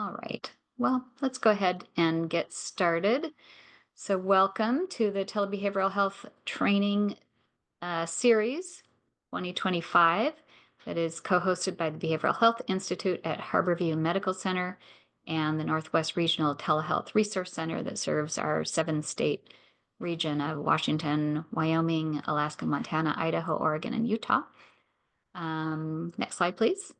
All right. Well, let's go ahead and get started. So, welcome to the Telebehavioral Health Training Series 2025 that is co hosted by the Behavioral Health Institute at Harborview Medical Center and the Northwest Regional Telehealth Resource Center that serves our 7-state region of Washington, Wyoming, Alaska, Montana, Idaho, Oregon, and Utah. Next slide, please.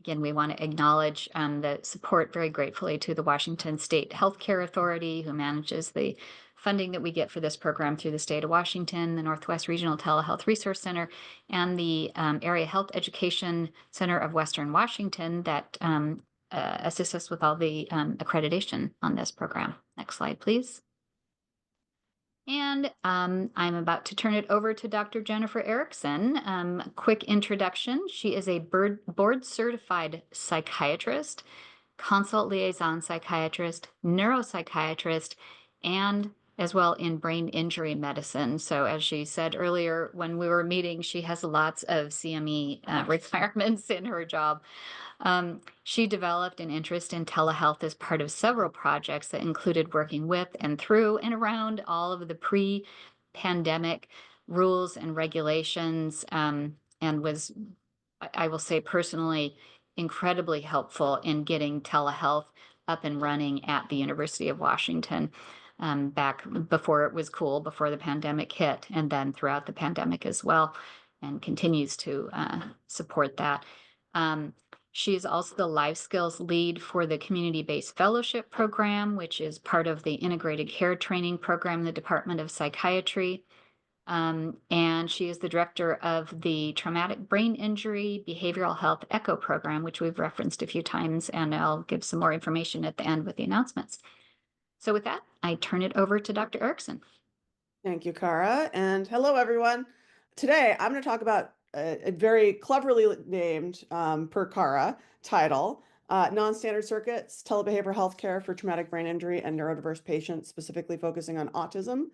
Again, we want to acknowledge the support very gratefully to the Washington State Healthcare Authority, who manages the funding that we get for this program through the state of Washington, the Northwest Regional Telehealth Resource Center, and the Area Health Education Center of Western Washington that assists us with all the accreditation on this program. Next slide, please. And I'm about to turn it over to Dr. Jennifer Erickson. Quick introduction. She is a board-certified psychiatrist, consult liaison psychiatrist, neuropsychiatrist, and as well in brain injury medicine. So as she said earlier when we were meeting, she has lots of CME requirements in her job. She developed an interest in telehealth as part of several projects that included working with and through and around all of the pre-pandemic rules and regulations, and was, I will say personally, incredibly helpful in getting telehealth up and running at the University of Washington back before it was cool, before the pandemic hit, and then throughout the pandemic as well, and continues to support that. She is also the life skills lead for the community-based fellowship program, which is part of the integrated care training program in the Department of Psychiatry. And she is the director of the traumatic brain injury behavioral health ECHO program, which we've referenced a few times, and I'll give some more information at the end with the announcements. So with that, I turn it over to Dr. Erickson. Thank you, Cara, and hello, everyone. Today, I'm going to talk about a very cleverly named, per Cara, title, Non-Standard Circuits, Telebehavioral Health Care for Traumatic Brain Injury and Neurodiverse Patients, specifically focusing on autism.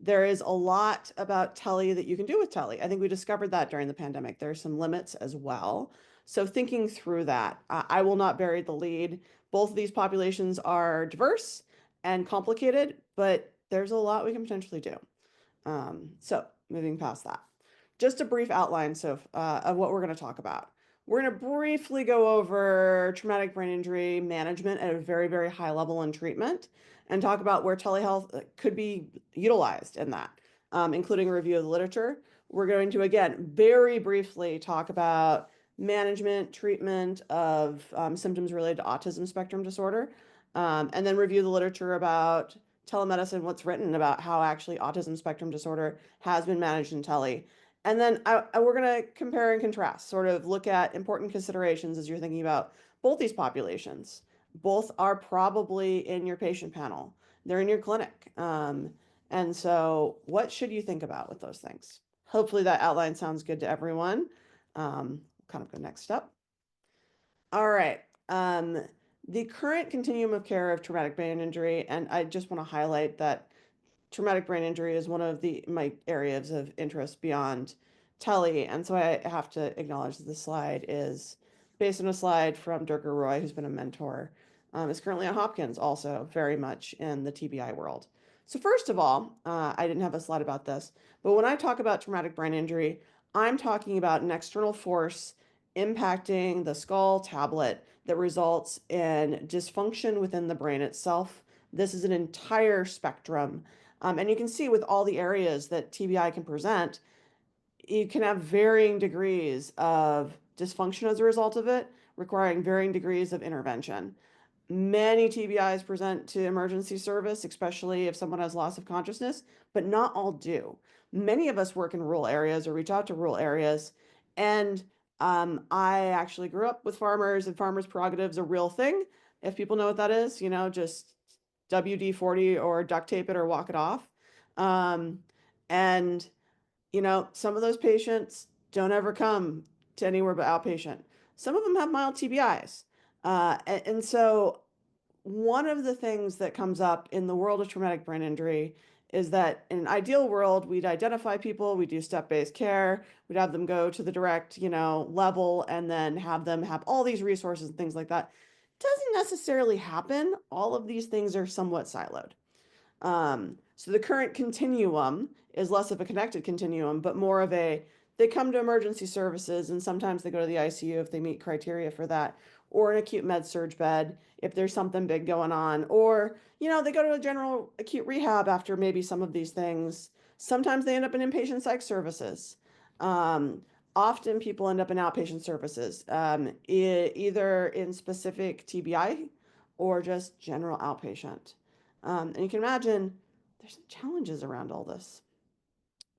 There is a lot about tele that you can do with tele. I think we discovered that during the pandemic. There are some limits as well. So thinking through that, I will not bury the lead. Both of these populations are diverse and complicated, but there's a lot we can potentially do. So moving past that, just a brief outline of what we're going to talk about. We're going to briefly go over traumatic brain injury management at a very, very high level in treatment and talk about where telehealth could be utilized in that, including a review of the literature. We're going to, again, very briefly talk about management, treatment of symptoms related to autism spectrum disorder, and then review the literature about telemedicine, what's written about how actually autism spectrum disorder has been managed in tele. And then we're going to compare and contrast, sort of look at important considerations as you're thinking about both these populations. Both are probably in your patient panel. They're in your clinic. And so what should you think about with those things? Hopefully that outline sounds good to everyone. Kind of go next step. All right. The current continuum of care of traumatic brain injury, and I just want to highlight that traumatic brain injury is one of my areas of interest beyond tele, and so I have to acknowledge that this slide is based on a slide from Durga Roy, who's been a mentor, is currently at Hopkins, also very much in the TBI world. So first of all, I didn't have a slide about this, but when I talk about traumatic brain injury, I'm talking about an external force impacting the skull tablet that results in dysfunction within the brain itself. This is an entire spectrum. And you can see with all the areas that TBI can present, you can have varying degrees of dysfunction as a result of it, requiring varying degrees of intervention. Many TBIs present to emergency service, especially if someone has loss of consciousness, but not all do. Many of us work in rural areas or reach out to rural areas. And I actually grew up with farmers, and farmers' prerogatives are a real thing. If people know what that is, just WD-40 or duct tape it or walk it off. And, some of those patients don't ever come to anywhere but outpatient. Some of them have mild TBIs. And so one of the things that comes up in the world of traumatic brain injury is that in an ideal world, we'd identify people, we do step-based care, we'd have them go to the direct, level, and then have them have all these resources and things like that. Doesn't necessarily happen. All of these things are somewhat siloed. So the current continuum is less of a connected continuum, but more of they come to emergency services and sometimes they go to the ICU if they meet criteria for that, or an acute med surg bed if there's something big going on, or, they go to a general acute rehab after maybe some of these things. Sometimes they end up in inpatient psych services. Um, Often people end up in outpatient services, either in specific TBI or just general outpatient. And you can imagine there's some challenges around all this,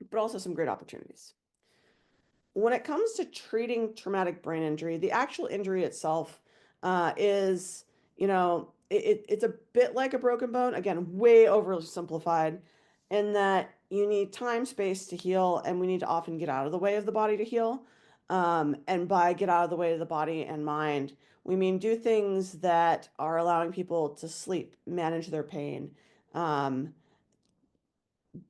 but also some great opportunities. When it comes to treating traumatic brain injury, the actual injury itself is, it's a bit like a broken bone. Again, way oversimplified, in that you need time, space to heal, and we need to often get out of the way of the body to heal. And by get out of the way of the body and mind, we mean do things that are allowing people to sleep, manage their pain,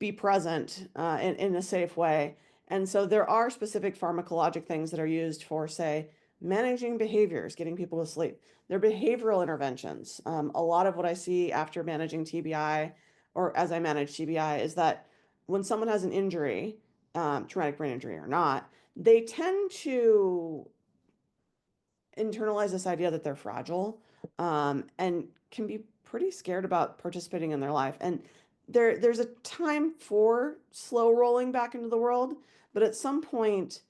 be present in a safe way. And so there are specific pharmacologic things that are used for, say, managing behaviors, getting people to sleep. They're behavioral interventions. A lot of what I see after managing TBI, or as I manage TBI, is that when someone has an injury, traumatic brain injury or not, they tend to internalize this idea that they're fragile, and can be pretty scared about participating in their life. And there's a time for slow rolling back into the world, but at some point,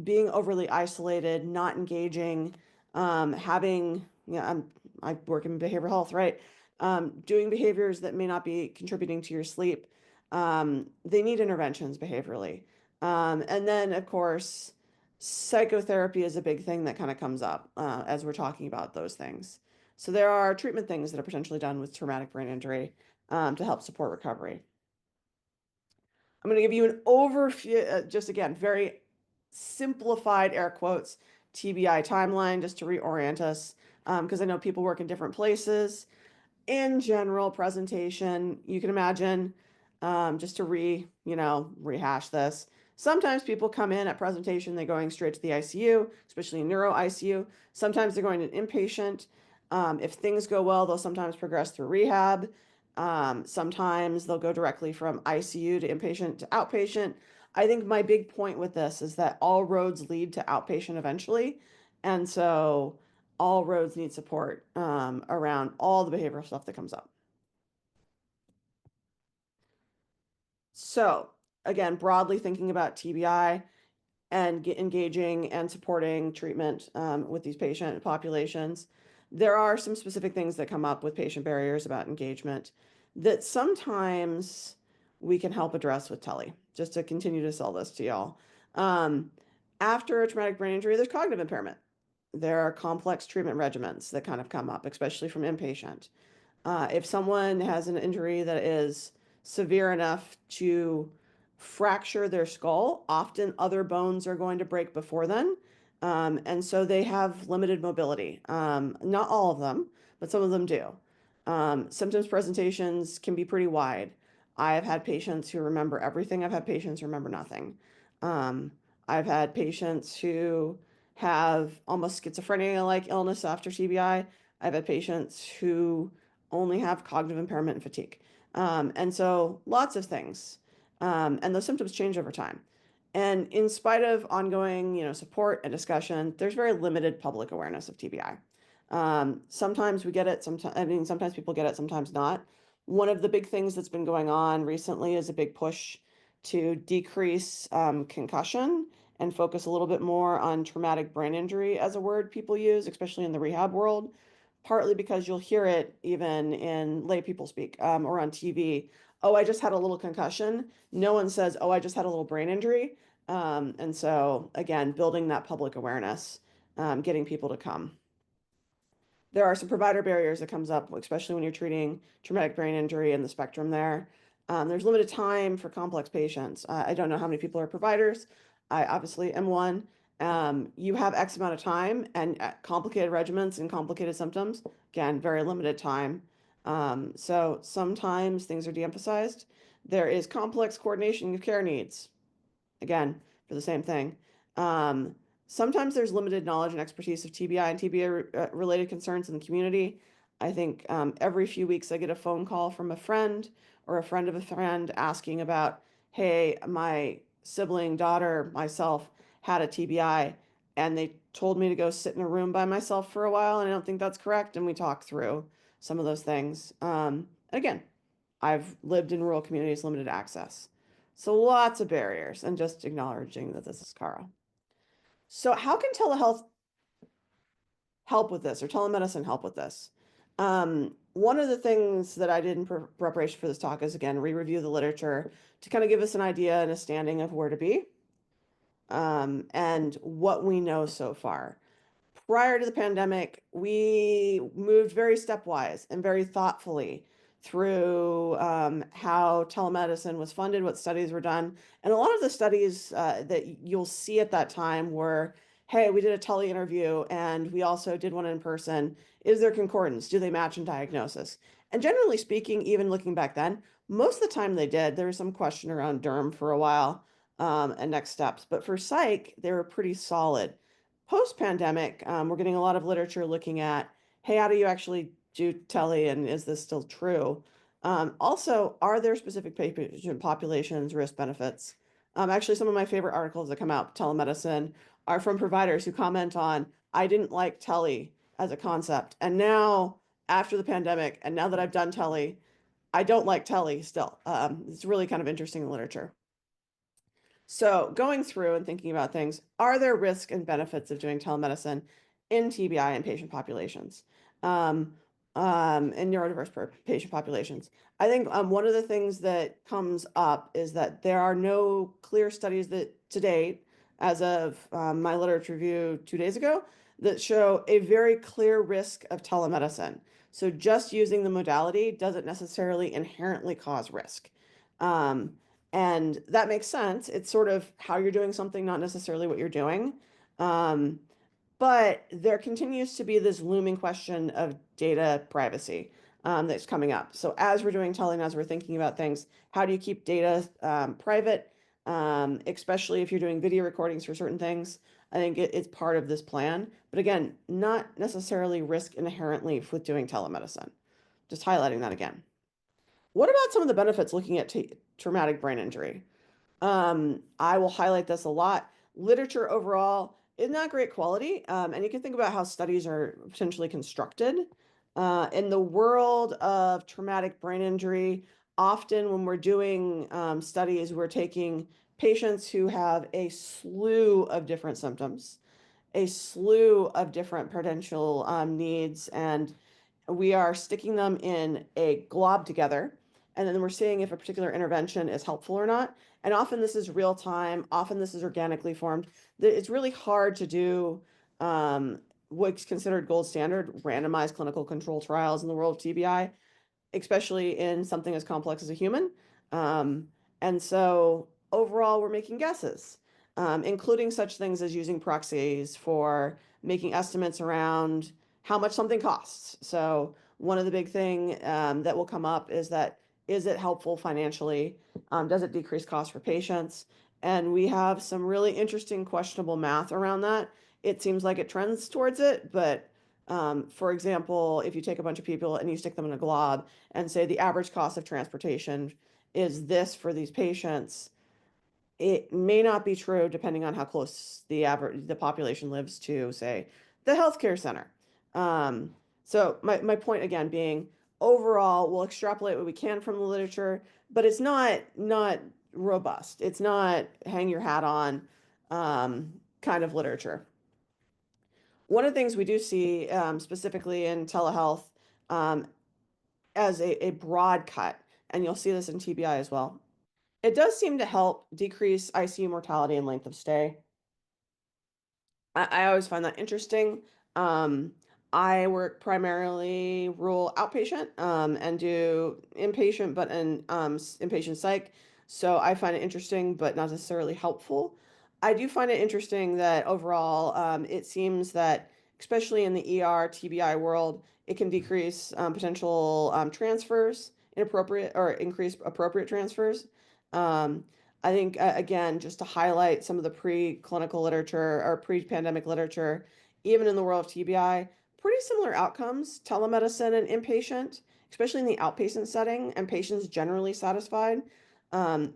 being overly isolated, not engaging, having, I work in behavioral health, right? Doing behaviors that may not be contributing to your sleep. They need interventions behaviorally. And then, of course, psychotherapy is a big thing that kind of comes up as we're talking about those things. So there are treatment things that are potentially done with traumatic brain injury to help support recovery. I'm going to give you an overview, just again, very simplified air quotes, TBI timeline, just to reorient us, because I know people work in different places. In general presentation, you can imagine, just to rehash this. Sometimes people come in at presentation, they're going straight to the ICU, especially in neuro ICU. Sometimes they're going to inpatient. If things go well, they'll sometimes progress through rehab. Sometimes they'll go directly from ICU to inpatient to outpatient. I think my big point with this is that all roads lead to outpatient eventually. And so all roads need support around all the behavioral stuff that comes up. So again, broadly thinking about TBI and engaging and supporting treatment with these patient populations, there are some specific things that come up with patient barriers about engagement that sometimes we can help address with tele, just to continue to sell this to y'all. After a traumatic brain injury, there's cognitive impairment. There are complex treatment regimens that kind of come up, especially from inpatient. If someone has an injury that is severe enough to fracture their skull, often other bones are going to break before then. And so they have limited mobility. Not all of them, but some of them do. Symptoms presentations can be pretty wide. I have had patients who remember everything. I've had patients who remember nothing. I've had patients who have almost schizophrenia-like illness after TBI. I've had patients who only have cognitive impairment and fatigue. And so lots of things. And those symptoms change over time. And in spite of ongoing, support and discussion, there's very limited public awareness of TBI. Sometimes we get it, sometimes people get it, sometimes not. One of the big things that's been going on recently is a big push to decrease concussion and focus a little bit more on traumatic brain injury as a word people use, especially in the rehab world, partly because you'll hear it even in lay people speak or on TV. Oh, I just had a little concussion. No one says, oh, I just had a little brain injury. And so again, building that public awareness, getting people to come. There are some provider barriers that comes up, especially when you're treating traumatic brain injury and the spectrum there. There's limited time for complex patients. I don't know how many people are providers. I obviously am one. You have X amount of time and complicated regimens and complicated symptoms. Again, very limited time. So sometimes things are de-emphasized. There is complex coordination of care needs, again, for the same thing. Um, Sometimes there's limited knowledge and expertise of TBI and TBI related concerns in the community. I think every few weeks I get a phone call from a friend or a friend of a friend asking about, hey, my sibling, daughter, myself had a TBI, and they told me to go sit in a room by myself for a while, and I don't think that's correct. And we talk through some of those things. And again, I've lived in rural communities, limited access. So lots of barriers, and just acknowledging that this is Cara. So how can telehealth help with this, or telemedicine help with this? One of the things that I did in preparation for this talk is, again, re-review the literature to kind of give us an idea and a standing of where to be, and what we know so far. Prior to the pandemic, we moved very stepwise and very thoughtfully through how telemedicine was funded, what studies were done. And a lot of the studies that you'll see at that time were, hey, we did a tele interview and we also did one in person. Is there concordance? Do they match in diagnosis? And generally speaking, even looking back then, most of the time they did. There was some question around derm for a while, and next steps. But for psych, they were pretty solid. Post-pandemic, we're getting a lot of literature looking at, hey, how do you actually do tele, and is this still true? Also, are there specific patient populations, risk benefits? Actually, some of my favorite articles that come out, telemedicine, are from providers who comment on, I didn't like tele as a concept. And now, after the pandemic, and now that I've done tele, I don't like tele still. It's really kind of interesting literature. So going through and thinking about things, are there risks and benefits of doing telemedicine in TBI and patient populations, um, in neurodiverse patient populations? I think one of the things that comes up is that there are no clear studies that to date, as of my literature review 2 days ago, that show a very clear risk of telemedicine. So just using the modality doesn't necessarily inherently cause risk. Um, and that makes sense. It's sort of how you're doing something, not necessarily what you're doing. Um, but there continues to be this looming question of data privacy that's coming up. So as we're doing telling, as we're thinking about things, how do you keep data private, especially if you're doing video recordings for certain things? I think it's part of this plan. But again, not necessarily risk inherently with doing telemedicine. Just highlighting that again. What about some of the benefits looking at traumatic brain injury? I will highlight this a lot. Literature overall is not great quality, and you can think about how studies are potentially constructed. In the world of traumatic brain injury, often when we're doing studies, we're taking patients who have a slew of different symptoms, a slew of different potential needs, and we are sticking them in a glob together, and then we're seeing if a particular intervention is helpful or not. And often this is real time, often this is organically formed. It's really hard to do what's considered gold standard randomized clinical control trials in the world of TBI, especially in something as complex as a human. And so overall, we're making guesses, including such things as using proxies for making estimates around how much something costs. So one of the big thing that will come up is that, is it helpful financially? Does it decrease costs for patients? And we have some really interesting questionable math around that. It seems like it trends towards it, but for example, if you take a bunch of people and you stick them in a glob and say the average cost of transportation is this for these patients, it may not be true depending on how close the population lives to, say, the healthcare center. So my point again being, overall, we'll extrapolate what we can from the literature, but it's not robust. It's not hang your hat on kind of literature. One of the things we do see specifically in telehealth as a broad cut, and you'll see this in TBI as well, it does seem to help decrease ICU mortality and length of stay. I always find that interesting. I work primarily rural outpatient and do inpatient, but in inpatient psych. So I find it interesting, but not necessarily helpful. I do find it interesting that overall, it seems that, especially in the ER TBI world, it can decrease potential transfers inappropriate or increased appropriate transfers. Um, I think, again, just to highlight some of the preclinical literature or pre-pandemic literature, even in the world of TBI, pretty similar outcomes, telemedicine and inpatient, especially in the outpatient setting, and patients generally satisfied.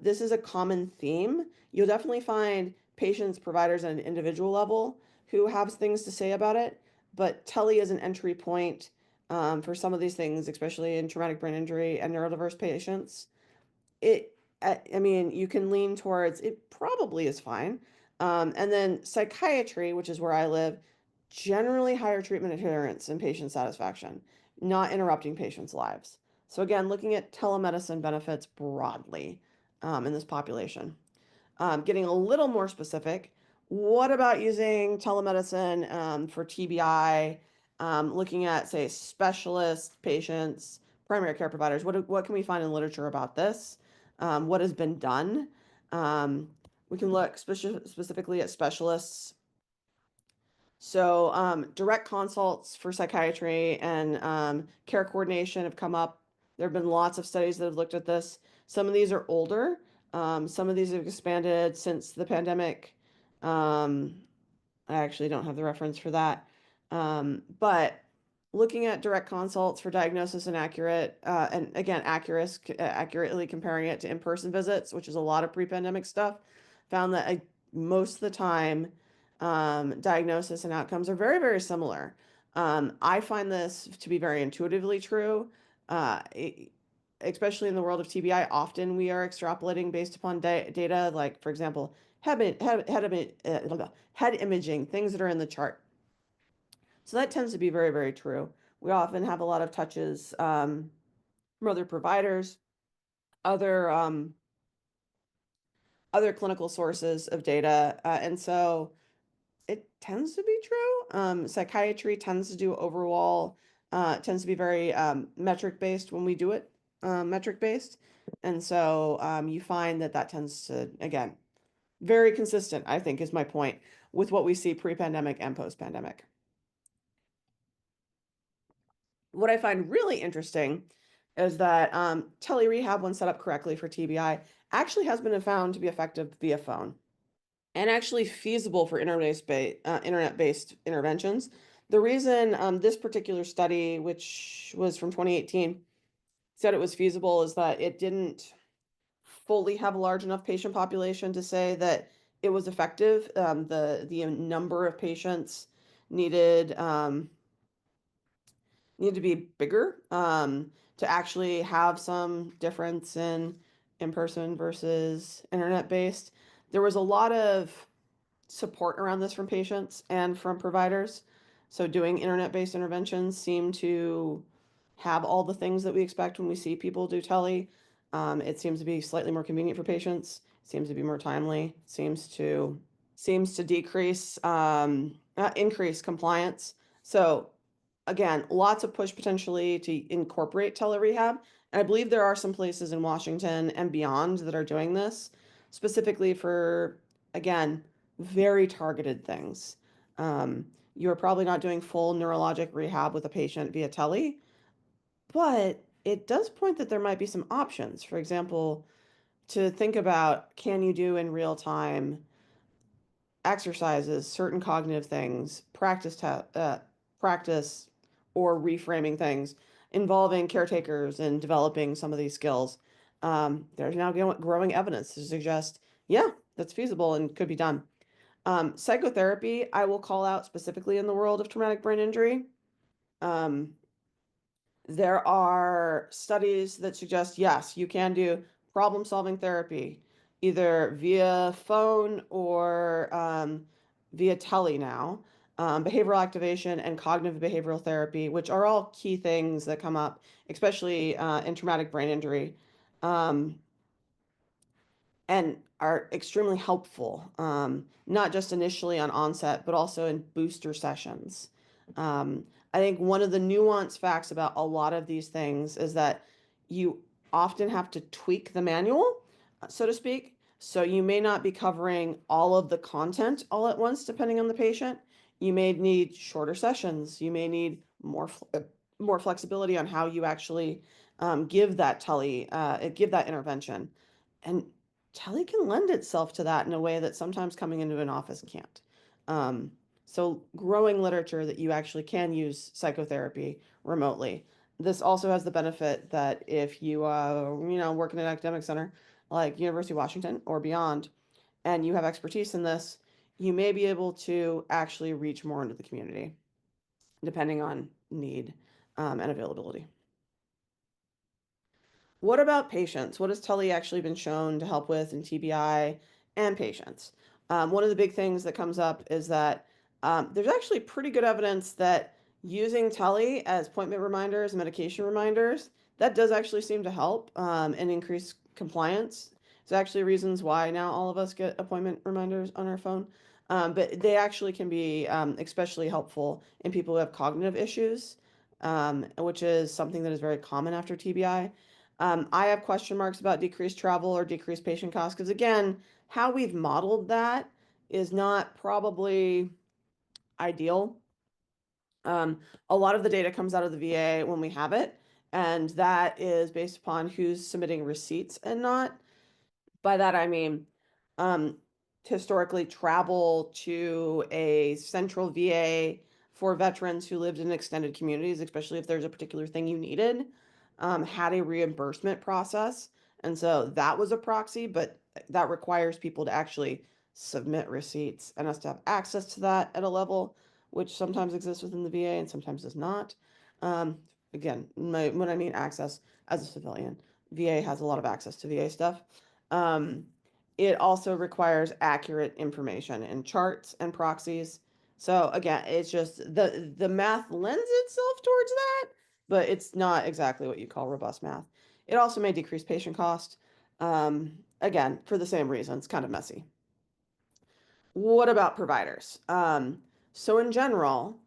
This is a common theme. You'll definitely find patients, providers at an individual level who have things to say about it, but tele is an entry point for some of these things, especially in traumatic brain injury and neurodiverse patients. I mean, you can lean towards it probably is fine. And then psychiatry, which is where I live, generally higher treatment adherence and patient satisfaction, not interrupting patients' lives. So again, looking at telemedicine benefits broadly in this population. Getting a little more specific, what about using telemedicine for TBI, looking at, say, specialists, patients, primary care providers? What can we find in literature about this? What has been done? We can look specifically at specialists. So direct consults for psychiatry and care coordination have come up. There have been lots of studies that have looked at this. Some of these are older. Some of these have expanded since the pandemic. I actually don't have the reference for that. But looking at direct consults for diagnosis and and again, accurately comparing it to in-person visits, which is a lot of pre-pandemic stuff, found that most of the time, diagnosis and outcomes are very, very similar. I find this to be very intuitively true. Especially in the world of TBI, often we are extrapolating based upon data, like, for example, head imaging, things that are in the chart. So that tends to be very, very true. We often have a lot of touches from other providers, other other clinical sources of data, and so it tends to be true. Psychiatry tends to do overall, tends to be very metric based when we do it, metric based, and so you find that tends to, again, very consistent, I think, is my point, with what we see pre-pandemic and post-pandemic. What I find really interesting is that tele-rehab, when set up correctly for TBI, actually has been found to be effective via phone and actually feasible for internet-based interventions. The reason this particular study, which was from 2018, said it was feasible is that it didn't fully have a large enough patient population to say that it was effective. The number of patients needed need to be bigger to actually have some difference in person versus internet based. There was a lot of support around this from patients and from providers. So doing internet based interventions seem to have all the things that we expect when we see people do tele. It seems to be slightly more convenient for patients. Seems to be more timely. Seems to decrease increase compliance. So again, lots of push potentially to incorporate telerehab. And I believe there are some places in Washington and beyond that are doing this specifically for, again, very targeted things. You're probably not doing full neurologic rehab with a patient via tele, but it does point that there might be some options. For example, to think about, can you do in real time exercises, certain cognitive things, practice or reframing things involving caretakers and developing some of these skills. There's now growing evidence to suggest, yeah, that's feasible and could be done. Psychotherapy, I will call out specifically in the world of traumatic brain injury. There are studies that suggest, yes, you can do problem-solving therapy, either via phone or via tele now. Behavioral activation and cognitive behavioral therapy, which are all key things that come up, especially in traumatic brain injury. And are extremely helpful, not just initially on onset, but also in booster sessions. I think one of the nuanced facts about a lot of these things is that you often have to tweak the manual, so to speak. So you may not be covering all of the content all at once, depending on the patient. You may need shorter sessions. You may need more more flexibility on how you actually give that give that intervention. And tele can lend itself to that in a way that sometimes coming into an office can't. Um, so growing literature that you actually can use psychotherapy remotely. This also has the benefit that if you, work in an academic center like University of Washington or beyond, and you have expertise in this, you may be able to actually reach more into the community, depending on need and availability. What about patients? What has tele actually been shown to help with in TBI and patients? One of the big things that comes up is that there's actually pretty good evidence that using tele as appointment reminders, medication reminders, that does actually seem to help and increase compliance. There's actually reasons why now all of us get appointment reminders on our phone. But they actually can be especially helpful in people who have cognitive issues, which is something that is very common after TBI. I have question marks about decreased travel or decreased patient costs because, again, how we've modeled that is not probably ideal. A lot of the data comes out of the VA when we have it, and that is based upon who's submitting receipts and not. By that, I mean, um, historically travel to a central VA for veterans who lived in extended communities, especially if there's a particular thing you needed, had a reimbursement process. And so that was a proxy, but that requires people to actually submit receipts and us to have access to that at a level which sometimes exists within the VA and sometimes does not. Um, Again, when I mean access as a civilian, VA has a lot of access to VA stuff. Um, it also requires accurate information in charts and proxies. So again, it's just the math lends itself towards that, but it's not exactly what you call robust math. It also may decrease patient cost. Again, for the same reason, it's kind of messy. What about providers? So in general,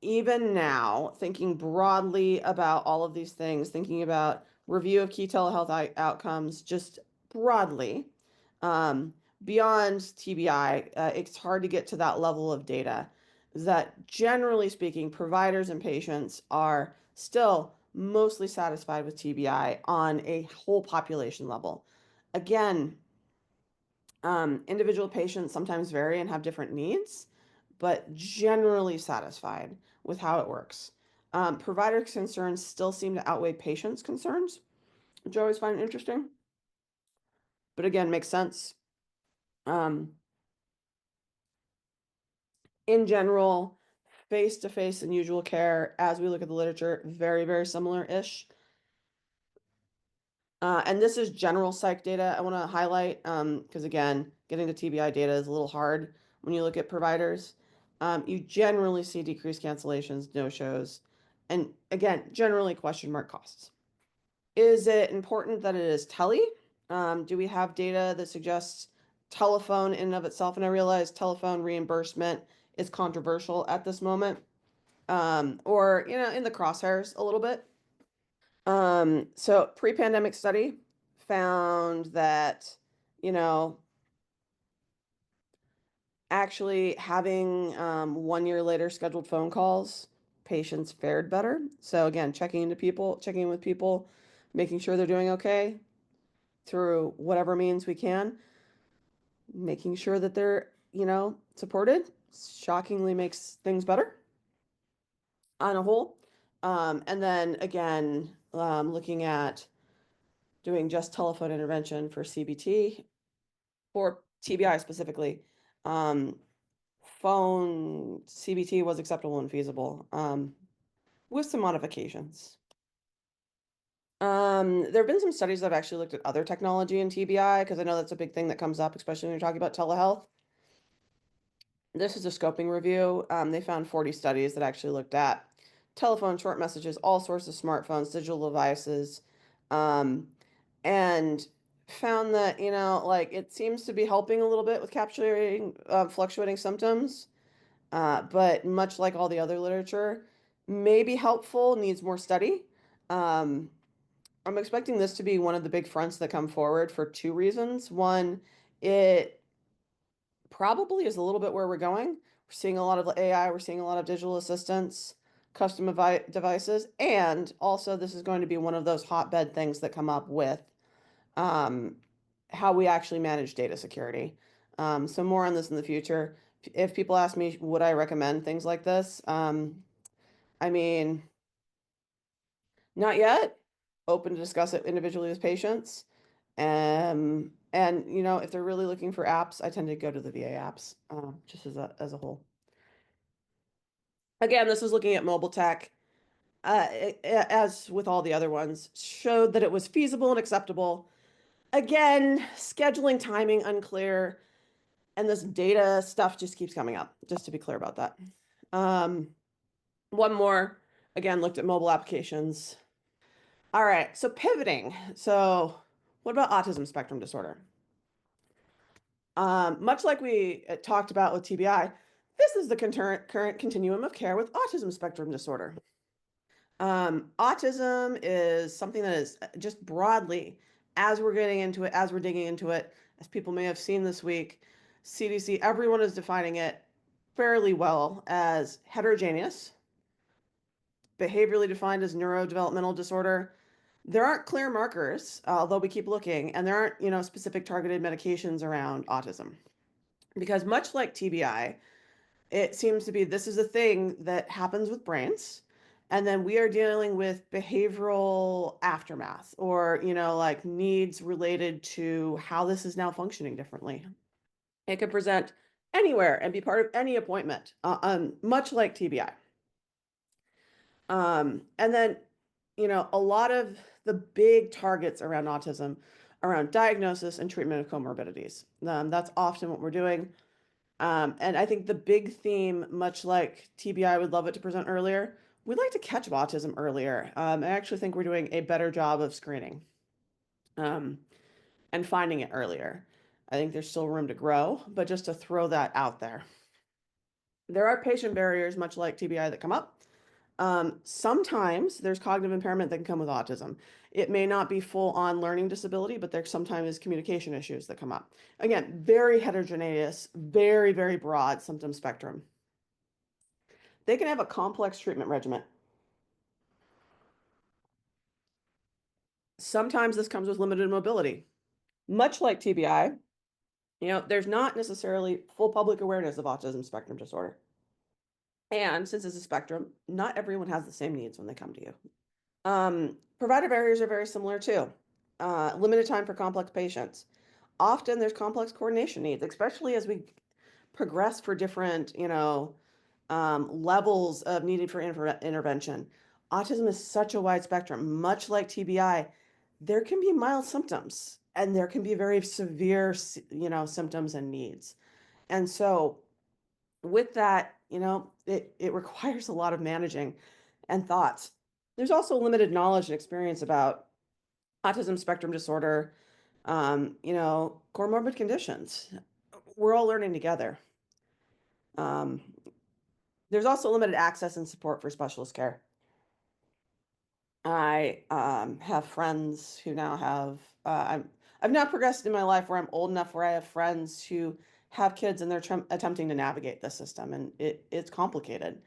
even now, thinking broadly about all of these things, thinking about review of key telehealth outcomes, just broadly, um, beyond TBI, it's hard to get to that level of data. That generally speaking, providers and patients are still mostly satisfied with TBI on a whole population level. Again, individual patients sometimes vary and have different needs, but generally satisfied with how it works. Provider concerns still seem to outweigh patients' concerns, which I always find interesting, but again, makes sense. Um, in general, face-to-face and usual care, as we look at the literature, very, very similar-ish. And this is general psych data I want to highlight because, again, getting to TBI data is a little hard when you look at providers. You generally see decreased cancellations, no-shows, and again, generally question mark costs. Is it important that it is tele? Do we have data that suggests telephone in and of itself? And I realize telephone reimbursement is controversial at this moment, or in the crosshairs a little bit. So pre-pandemic study found that, you know, actually having 1 year later scheduled phone calls, patients fared better. So again, checking in with people, making sure they're doing okay through whatever means we can, making sure that they're, supported, shockingly makes things better on a whole. And then again, looking at doing just telephone intervention for CBT, for TBI specifically, um, phone CBT was acceptable and feasible, with some modifications. There have been some studies that have actually looked at other technology in TBI because I know that's a big thing that comes up, especially when you're talking about telehealth. This is a scoping review. They found 40 studies that actually looked at telephone, short messages, all sorts of smartphones, digital devices, um, and found that, like it seems to be helping a little bit with capturing fluctuating symptoms, but much like all the other literature, may be helpful, needs more study. Um, I'm expecting this to be one of the big fronts that come forward for two reasons. One, it probably is a little bit where we're going. We're seeing a lot of AI, we're seeing a lot of digital assistants. custom devices, and also this is going to be one of those hotbed things that come up with um, how we actually manage data security. So more on this in the future. If people ask me, would I recommend things like this? I mean, not yet. Open to discuss it individually with patients. And if they're really looking for apps, I tend to go to the VA apps, just as a whole. Again, this is looking at mobile tech. As with all the other ones, showed that it was feasible and acceptable. Again, scheduling timing unclear, and this data stuff just keeps coming up, just to be clear about that. One more, again, looked at mobile applications. All right, so pivoting. So what about autism spectrum disorder? Much like we talked about with TBI, this is the current continuum of care with autism spectrum disorder. Autism is something that is just broadly, as we're getting into it, as we're digging into it, as people may have seen this week, CDC, everyone is defining it fairly well as heterogeneous, behaviorally defined as neurodevelopmental disorder. There aren't clear markers, although we keep looking, and there aren't, specific targeted medications around autism. Because much like TBI, it seems to be this is a thing that happens with brains. And then we are dealing with behavioral aftermath or, like needs related to how this is now functioning differently. It could present anywhere and be part of any appointment, much like TBI. And then, a lot of the big targets around autism, around diagnosis and treatment of comorbidities. That's often what we're doing. And I think the big theme, much like TBI would love it to present earlier, we'd like to catch autism earlier. I actually think we're doing a better job of screening and finding it earlier. I think there's still room to grow, but just to throw that out there. There are patient barriers, much like TBI, that come up. Sometimes there's cognitive impairment that can come with autism. It may not be full-on learning disability, but there sometimes is communication issues that come up. Again, very heterogeneous, very, very broad symptom spectrum. They can have a complex treatment regimen. Sometimes this comes with limited mobility. Much like TBI, there's not necessarily full public awareness of autism spectrum disorder. And since it's a spectrum, not everyone has the same needs when they come to you. Provider barriers are very similar too. Limited time for complex patients. Often there's complex coordination needs, especially as we progress for different, levels of needed for intervention. Autism is such a wide spectrum, much like TBI. There can be mild symptoms and there can be very severe, symptoms and needs. And so with that, it requires a lot of managing and thoughts. There's also limited knowledge and experience about autism spectrum disorder, comorbid conditions. We're all learning together. There's also limited access and support for specialist care. I have friends who now have, I've now progressed in my life where I'm old enough where I have friends who have kids and they're attempting to navigate the system, and it's complicated.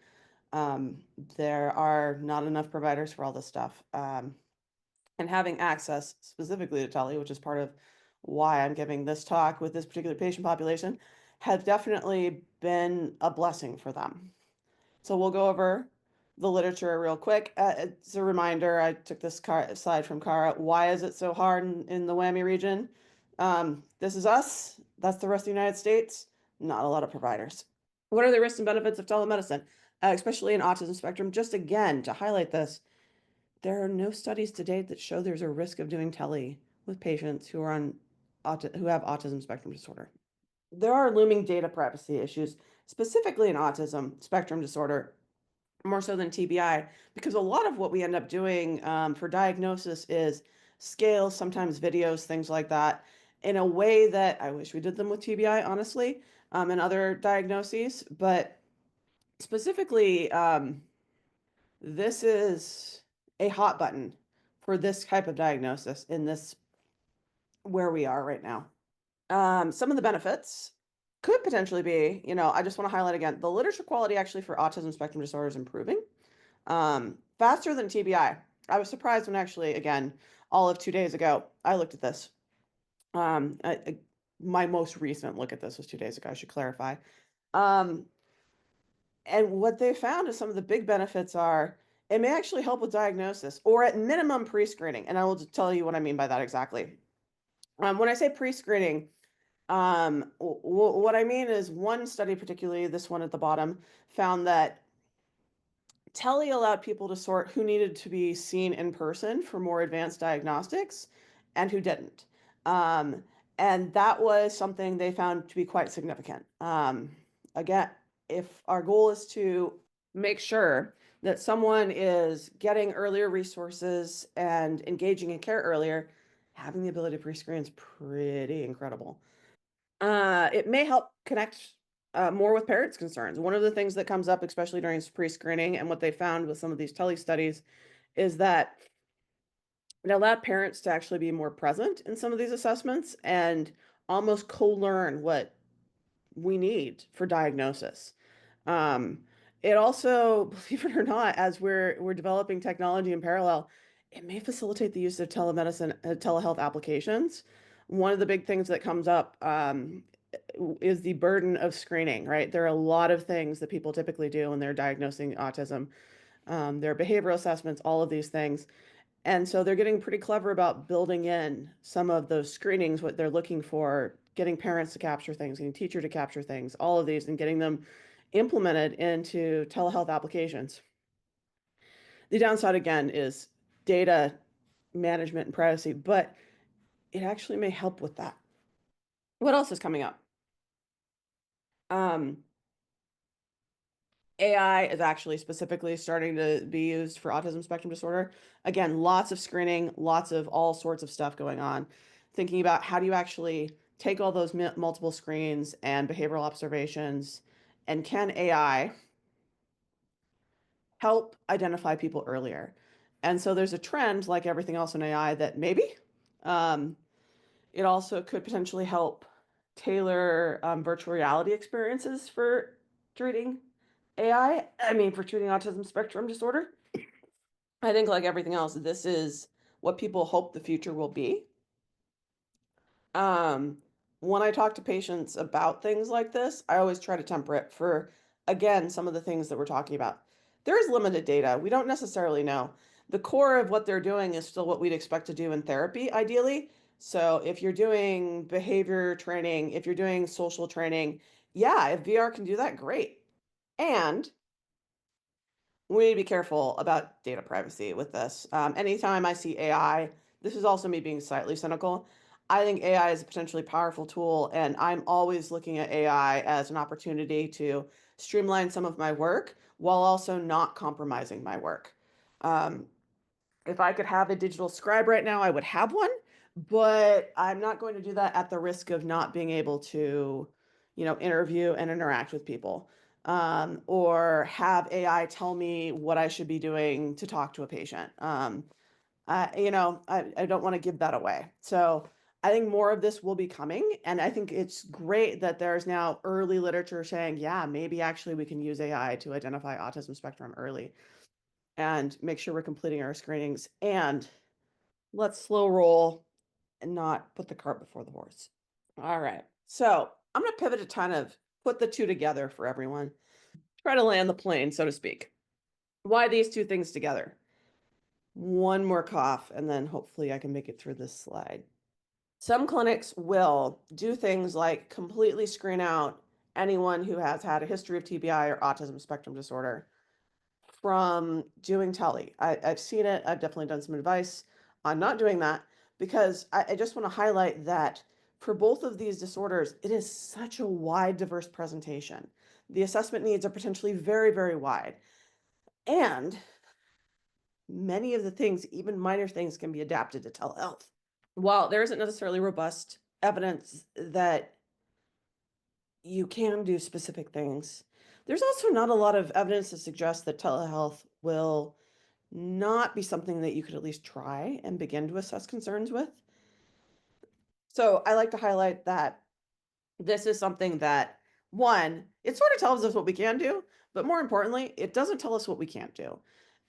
There are not enough providers for all this stuff. And having access specifically to tele, which is part of why I'm giving this talk with this particular patient population, has definitely been a blessing for them. So we'll go over the literature real quick. It's a reminder, I took this slide from Cara. Why is it so hard in the WAMI region? This is us. That's the rest of the United States. Not a lot of providers. What are the risks and benefits of telemedicine, especially in autism spectrum? Just again, to highlight this, there are no studies to date that show there's a risk of doing tele with patients who are who have autism spectrum disorder. There are looming data privacy issues, specifically in autism spectrum disorder, more so than TBI, because a lot of what we end up doing for diagnosis is scales, sometimes videos, things like that, in a way that I wish we did them with TBI, honestly, and other diagnoses. But specifically, this is a hot button for this type of diagnosis in this where we are right now. Some of the benefits could potentially be, I just want to highlight again, the literature quality actually for autism spectrum disorder is improving. faster than TBI. I was surprised when actually, again, all of 2 days ago, I looked at this. My most recent look at this was 2 days ago, I should clarify. Um, and what they found is some of the big benefits are it may actually help with diagnosis or at minimum pre-screening. And I will just tell you what I mean by that exactly. When I say pre-screening, what I mean is one study, particularly this one at the bottom, found that Tele allowed people to sort who needed to be seen in person for more advanced diagnostics and who didn't. Um, and that was something they found to be quite significant. Again, if our goal is to make sure that someone is getting earlier resources and engaging in care earlier, having the ability to pre-screen is pretty incredible. It may help connect more with parents' concerns. One of the things that comes up, especially during pre-screening, and what they found with some of these tele studies, is that it allowed parents to actually be more present in some of these assessments and almost co-learn what we need for diagnosis. Um, it also, believe it or not, as we're developing technology in parallel, it may facilitate the use of telemedicine, telehealth applications. One of the big things that comes up is the burden of screening, right? There are a lot of things that people typically do when they're diagnosing autism. There are behavioral assessments, all of these things. And so they're getting pretty clever about building in some of those screenings, what they're looking for, getting parents to capture things, getting teacher to capture things, all of these, and getting them implemented into telehealth applications. The downside, again, is data management and privacy, but it actually may help with that. What else is coming up? Um, AI is actually specifically starting to be used for autism spectrum disorder. Again, lots of screening, lots of all sorts of stuff going on. Thinking about how do you actually take all those multiple screens and behavioral observations, and can AI help identify people earlier? And so there's a trend, like everything else in AI, that maybe um, it also could potentially help tailor virtual reality experiences for treating I mean, for treating autism spectrum disorder. I think, like everything else, this is what people hope the future will be. Um, when I talk to patients about things like this, I always try to temper it for, again, some of the things that we're talking about. There is limited data. We don't necessarily know. The core of what they're doing is still what we'd expect to do in therapy, ideally. So if you're doing behavior training, if you're doing social training, yeah, if VR can do that, great. And we need to be careful about data privacy with this. Anytime I see AI, this is also me being slightly cynical. I think AI is a potentially powerful tool, and I'm always looking at AI as an opportunity to streamline some of my work while also not compromising my work. Um, if I could have a digital scribe right now, I would have one, but I'm not going to do that at the risk of not being able to, interview and interact with people, or have AI tell me what I should be doing to talk to a patient. I don't want to give that away. So I think more of this will be coming, and I think it's great that there's now early literature saying, yeah, maybe actually we can use AI to identify autism spectrum early and make sure we're completing our screenings. And let's slow roll and not put the cart before the horse. All right. So I'm going to pivot to kind of put the two together for everyone, try to land the plane, so to speak. Why these two things together? One more cough, and then hopefully I can make it through this slide. Some clinics will do things like completely screen out anyone who has had a history of TBI or autism spectrum disorder from doing tele. I've seen it. I've definitely done some advice on not doing that because I just want to highlight that for both of these disorders, it is such a wide, diverse presentation. The assessment needs are potentially very, very wide. And many of the things, even minor things, can be adapted to telehealth. While there isn't necessarily robust evidence that you can do specific things, there's also not a lot of evidence to suggest that telehealth will not be something that you could at least try and begin to assess concerns with. So I like to highlight that this is something that, one, it sort of tells us what we can do, but more importantly, it doesn't tell us what we can't do.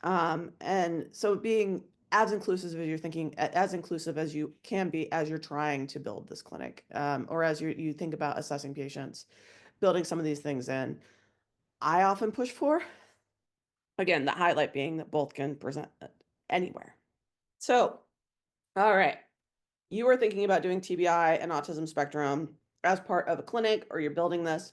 And so being as inclusive as you're thinking, as inclusive as you can be as you're trying to build this clinic, or as you think about assessing patients, building some of these things in. I often push for, again, the highlight being that both can present anywhere. So, all right, you are thinking about doing TBI and autism spectrum as part of a clinic, or you're building this.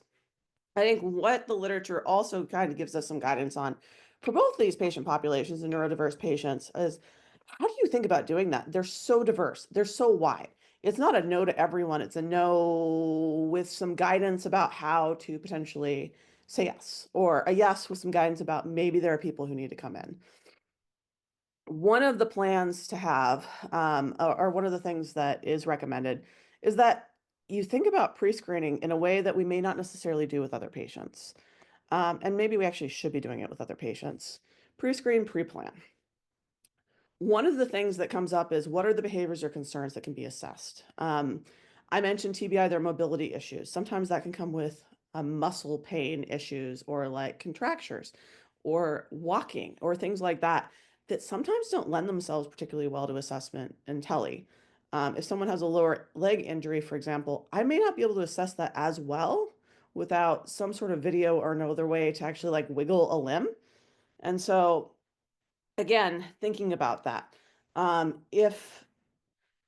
I think what the literature also kind of gives us some guidance on for both these patient populations and neurodiverse patients is how do you think about doing that? They're so diverse, they're so wide. It's not a no to everyone, it's a no with some guidance about how to potentially say yes, or a yes with some guidance about maybe there are people who need to come in. One of the plans to have, or one of the things that is recommended, is that you think about pre-screening in a way that we may not necessarily do with other patients. And maybe we actually should be doing it with other patients. Pre-screen, pre-plan. One of the things that comes up is what are the behaviors or concerns that can be assessed? I mentioned TBI, their mobility issues. Sometimes that can come with muscle pain issues or like contractures or walking or things like that that sometimes don't lend themselves particularly well to assessment and tele. If someone has a lower leg injury, for example, I may not be able to assess that as well without some sort of video or no other way to actually like wiggle a limb. And so again, thinking about that, if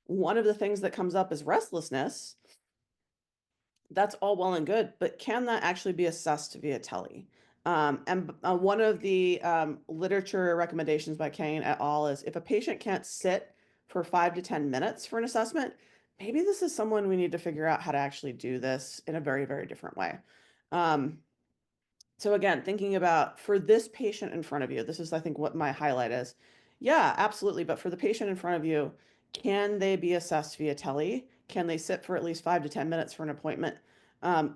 one of the things that comes up is restlessness, that's all well and good, but can that actually be assessed via tele? And one of the literature recommendations by Kane et al. Is if a patient can't sit for 5 to 10 minutes for an assessment, maybe this is someone we need to figure out how to actually do this in a very, very different way. So again, thinking about for this patient in front of you, this is, I think, what my highlight is. Yeah, absolutely. But for the patient in front of you, can they be assessed via tele? Can they sit for at least 5 to 10 minutes for an appointment?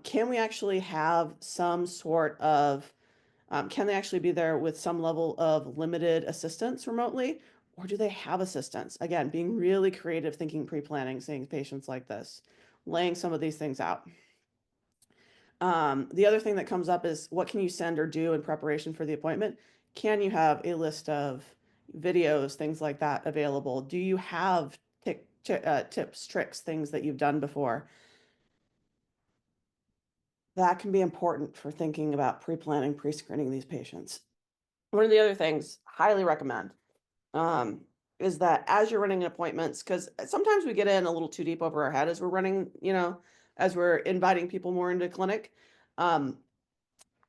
Can we actually have some sort of, can they actually be there with some level of limited assistance remotely? Or do they have assistance? Again, being really creative, thinking pre-planning, seeing patients like this, laying some of these things out. The other thing that comes up is what can you send or do in preparation for the appointment? Can you have a list of videos, things like that available? Do you have tips, tricks, things that you've done before? That can be important for thinking about pre-planning, pre-screening these patients. One of the other things highly recommend um, is that as you're running appointments, because sometimes we get in a little too deep over our head as we're running, as we're inviting people more into clinic. Um,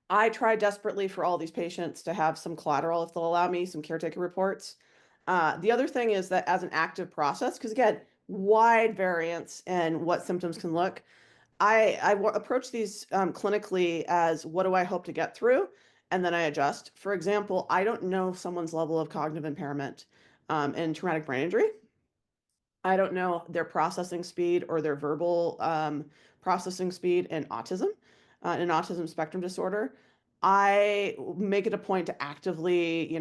I try desperately for all these patients to have some collateral if they'll allow me, some caretaker reports. The other thing is that as an active process, because again, wide variance in what symptoms can look, approach these clinically as what do I hope to get through? And then I adjust. For example, I don't know someone's level of cognitive impairment in traumatic brain injury. I don't know their processing speed or their verbal processing speed in autism spectrum disorder. I make it a point to actively,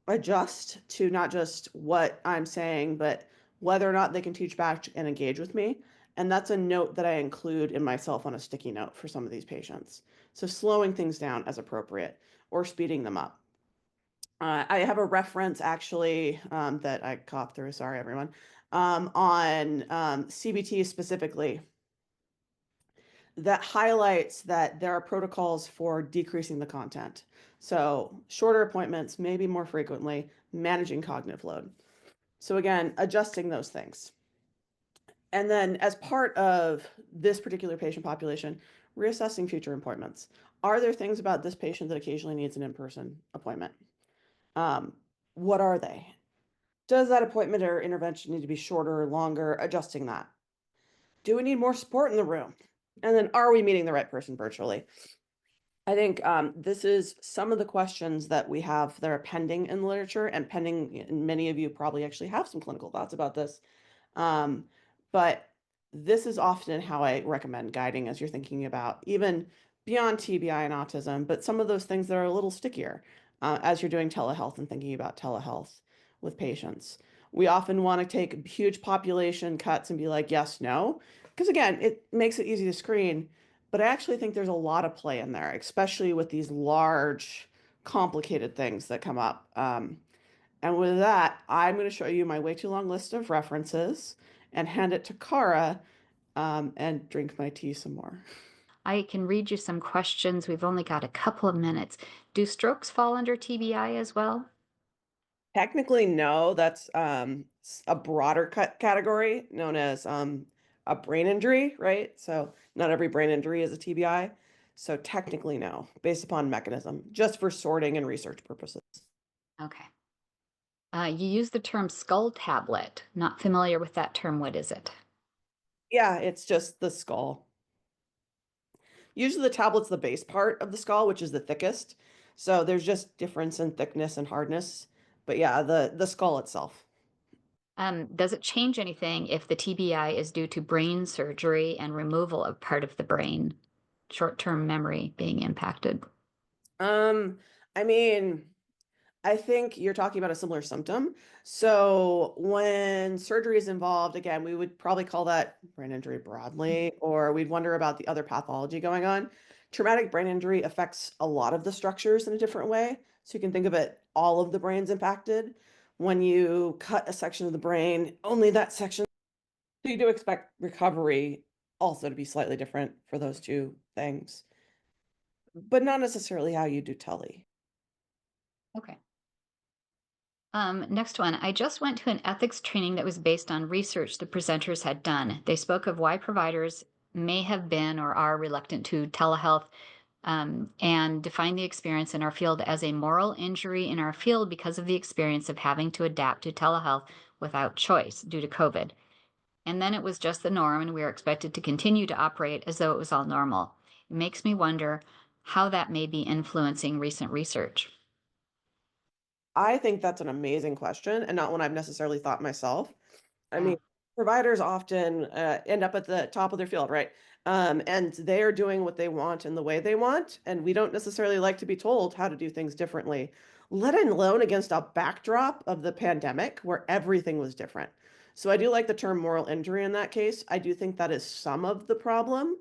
adjust to not just what I'm saying, but whether or not they can teach back and engage with me. And that's a note that I include in myself on a sticky note for some of these patients. So slowing things down as appropriate or speeding them up. I have a reference actually that I coughed through. Sorry, everyone. On CBT specifically that highlights that there are protocols for decreasing the content. So shorter appointments, maybe more frequently, managing cognitive load. So again, adjusting those things. And then as part of this particular patient population, reassessing future appointments. Are there things about this patient that occasionally needs an in-person appointment? What are they? Does that appointment or intervention need to be shorter or longer? Adjusting that. Do we need more support in the room? And then are we meeting the right person virtually? I think this is some of the questions that we have that are pending in the literature and pending, and many of you probably actually have some clinical thoughts about this. But this is often how I recommend guiding as you're thinking about even beyond TBI and autism, but some of those things that are a little stickier as you're doing telehealth and thinking about telehealth with patients. We often want to take huge population cuts and be like, yes, no, because again, it makes it easy to screen. But I actually think there's a lot of play in there, especially with these large complicated things that come up. And with that, I'm going to show you my way too long list of references and hand it to Cara and drink my tea some more. I can read you some questions. We've only got a couple of minutes. Do strokes fall under TBI as well? Technically, no, that's a broader cut category known as a brain injury, right? So not every brain injury is a TBI. So technically, no, based upon mechanism, just for sorting and research purposes. Okay. You use the term skull tablet. Not familiar with that term. What is it? Yeah, it's just the skull. Usually the tablet's the base part of the skull, which is the thickest. So there's just difference in thickness and hardness. But yeah, the skull itself. Does it change anything if the TBI is due to brain surgery and removal of part of the brain, short-term memory being impacted? Um, I mean, I think you're talking about a similar symptom. So when surgery is involved, again, we would probably call that brain injury broadly, or we'd wonder about the other pathology going on. Traumatic brain injury affects a lot of the structures in a different way. So you can think of it, all of the brain's impacted. When you cut a section of the brain, only that section. So you do expect recovery also to be slightly different for those two things, but not necessarily how you do tele. Okay. Next one. I just went to an ethics training that was based on research the presenters had done. They spoke of why providers may have been or are reluctant to telehealth and define the experience in our field as a moral injury in our field because of the experience of having to adapt to telehealth without choice due to COVID. And then it was just the norm, and we are expected to continue to operate as though it was all normal. It makes me wonder how that may be influencing recent research. I think that's an amazing question and not one I've necessarily thought myself. I Yeah. mean, providers often end up at the top of their field, right? And they are doing what they want and the way they want. And we don't necessarily like to be told how to do things differently, let alone against a backdrop of the pandemic where everything was different. So I do like the term moral injury in that case. I do think that is some of the problem.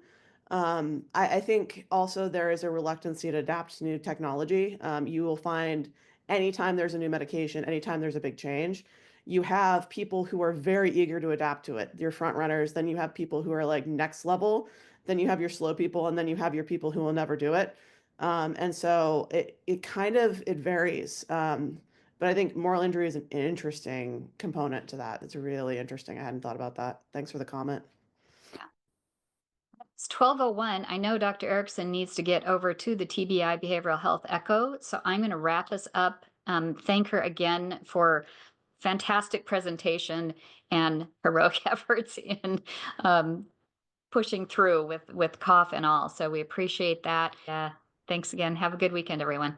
I think also there is a reluctancy to adapt to new technology. You will find anytime there's a new medication, anytime there's a big change, you have people who are very eager to adapt to it. Your front runners, then you have people who are like next level, then you have your slow people, and then you have your people who will never do it. And so it kind of it varies. But I think moral injury is an interesting component to that. It's really interesting. I hadn't thought about that. Thanks for the comment. Yeah. It's 12:01. I know Dr. Erickson needs to get over to the TBI Behavioral Health ECHO, so I'm going to wrap us up. Thank her again for fantastic presentation and heroic efforts in um, pushing through with cough and all. So we appreciate that. Thanks again. Have a good weekend, everyone.